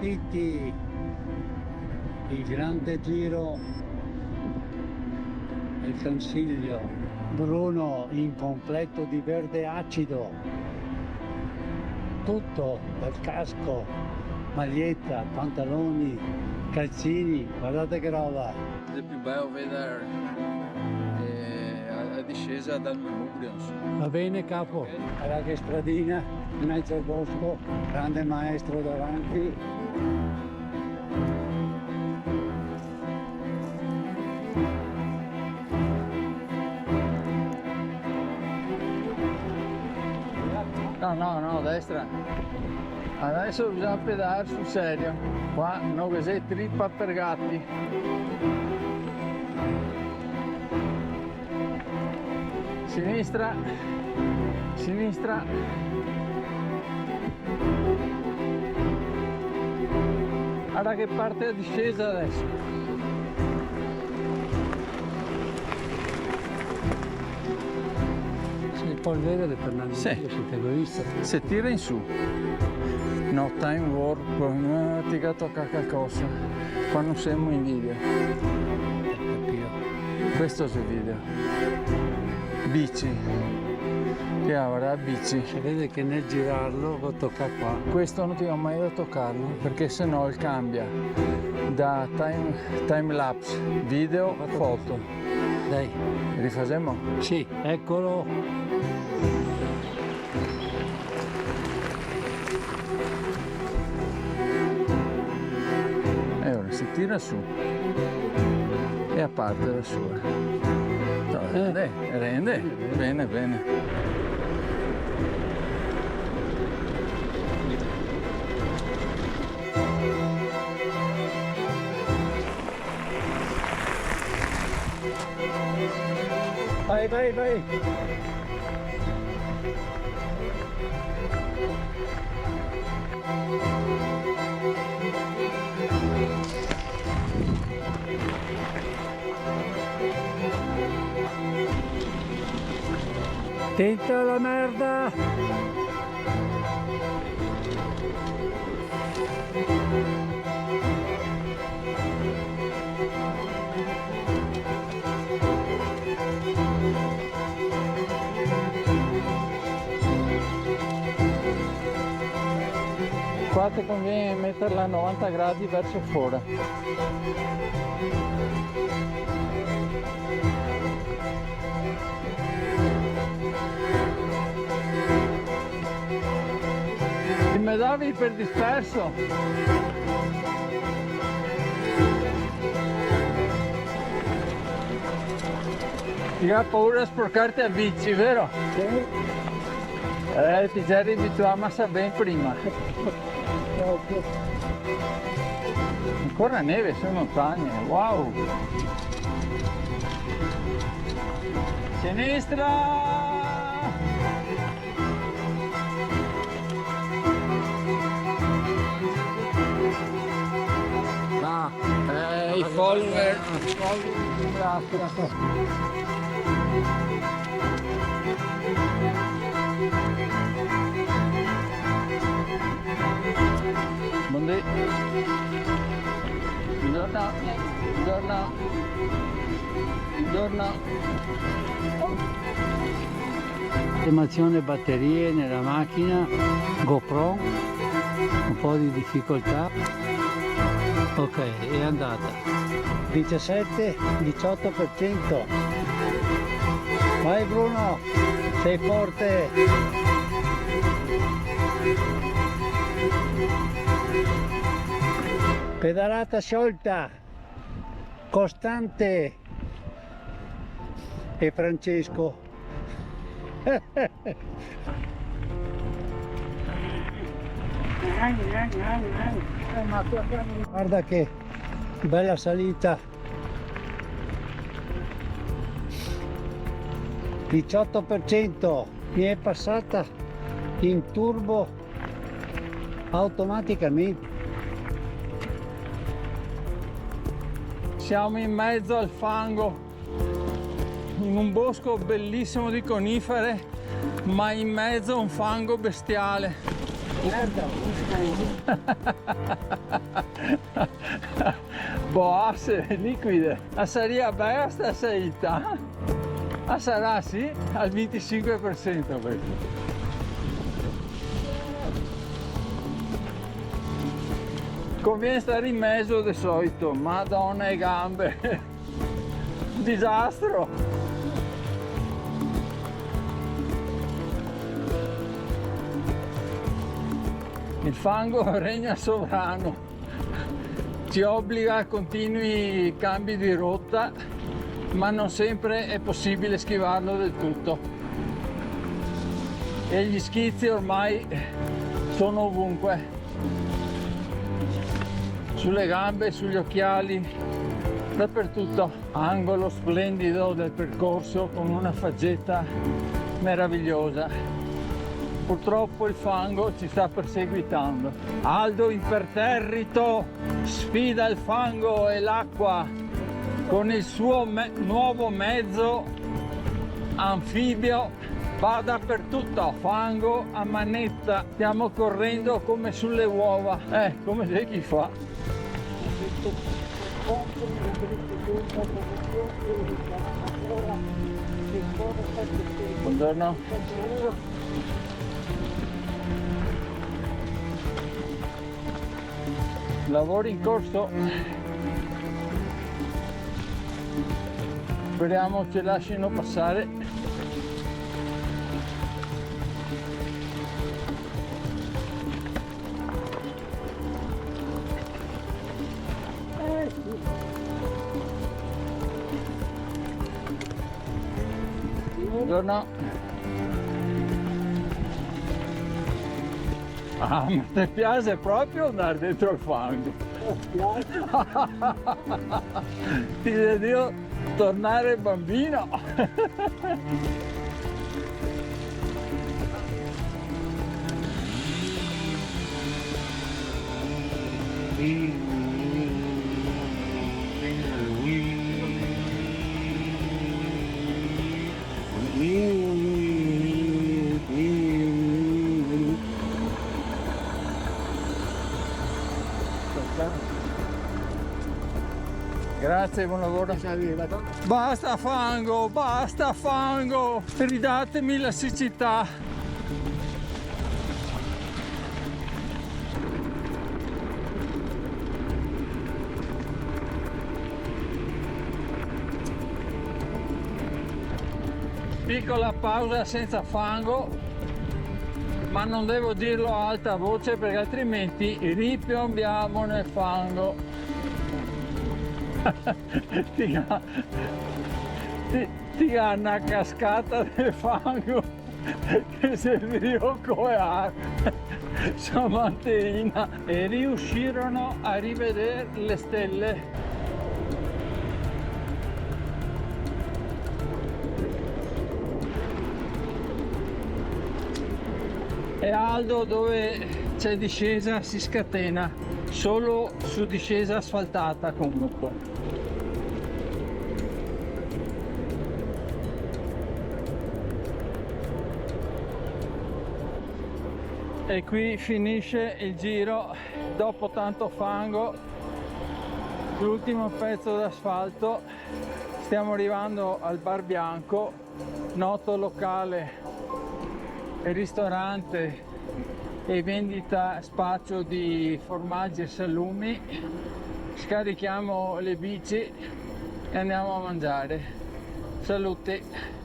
partiti, il grande giro del Consiglio. Bruno in completo di verde acido, tutto dal casco, maglietta, pantaloni, calzini, guardate che roba. È più bello vedere la discesa dal manubrio, insomma. Va bene capo, guarda che stradina in mezzo al bosco, grande maestro davanti. No, destra. Adesso bisogna pedalare sul serio. Qua no cos'è trippa per gatti. Sinistra. Sinistra. Guarda che parte la discesa adesso. Poi verde per la Sì. siete egoista. Se tira in su. No time warp, ti tocca qualcosa. Qua non siamo in video. Questo è il video. Bici. Che avrà bici. Si vede che nel girarlo lo tocca qua. Questo non ti va mai da toccarlo perché sennò il cambia da time lapse, video, foto. Dai. Rifacciamo? Sì, eccolo. E ora si tira su e a parte da sua. Rende, bene, bene. Vai, vai, vai. Attenta alla merda! Qua ti conviene metterla a 90 gradi verso fuori. Mi davi per disperso? Ti ha paura di sporcarti a bici, vero? Sì. Ti già abituato a sa ben prima. Ancora neve sulle montagne, wow! Sinistra! I follower. Buondì. Buongiorno. Buongiorno. Buongiorno. Sistemazione batterie nella macchina, GoPro, un po' di difficoltà. Ok, è andata. 17-18%. Vai Bruno, sei forte. Pedalata sciolta, costante. E Francesco. Guarda che bella salita. 18%, mi è passata in turbo automaticamente. Siamo in mezzo al fango, in un bosco bellissimo di conifere, ma in mezzo a un fango bestiale. Boasse liquide. A saria besta saita. A sarà sì al 25% questo. Conviene stare in mezzo di solito, madonna e gambe. Disastro. Il fango regna sovrano, ci obbliga a continui cambi di rotta, ma non sempre è possibile schivarlo del tutto. E gli schizzi ormai sono ovunque, sulle gambe, sugli occhiali, dappertutto. Angolo splendido del percorso con una faggeta meravigliosa. Purtroppo il fango ci sta perseguitando. Aldo imperterrito sfida il fango e l'acqua con il suo nuovo mezzo anfibio. Va dappertutto, fango a manetta. Stiamo correndo come sulle uova. Come se chi fa. Buongiorno. Lavori in corso, speriamo ci lasciano passare. Buongiorno. Ah, ma ti piace proprio andare dentro il fango? Ti devo tornare bambino. Grazie, buon lavoro. Basta fango, ridatemi la siccità. Piccola pausa senza fango, ma non devo dirlo a alta voce perché altrimenti ripiombiamo nel fango. Ti ha una cascata del fango che serviva come acqua stamattina e riuscirono a rivedere le stelle. E Aldo dove c'è discesa si scatena, solo su discesa asfaltata comunque. E qui finisce il giro dopo tanto fango, l'ultimo pezzo d'asfalto. Stiamo arrivando al Bar Bianco, noto locale e ristorante e vendita spaccio di formaggi e salumi. Scarichiamo le bici e andiamo a mangiare. Salute!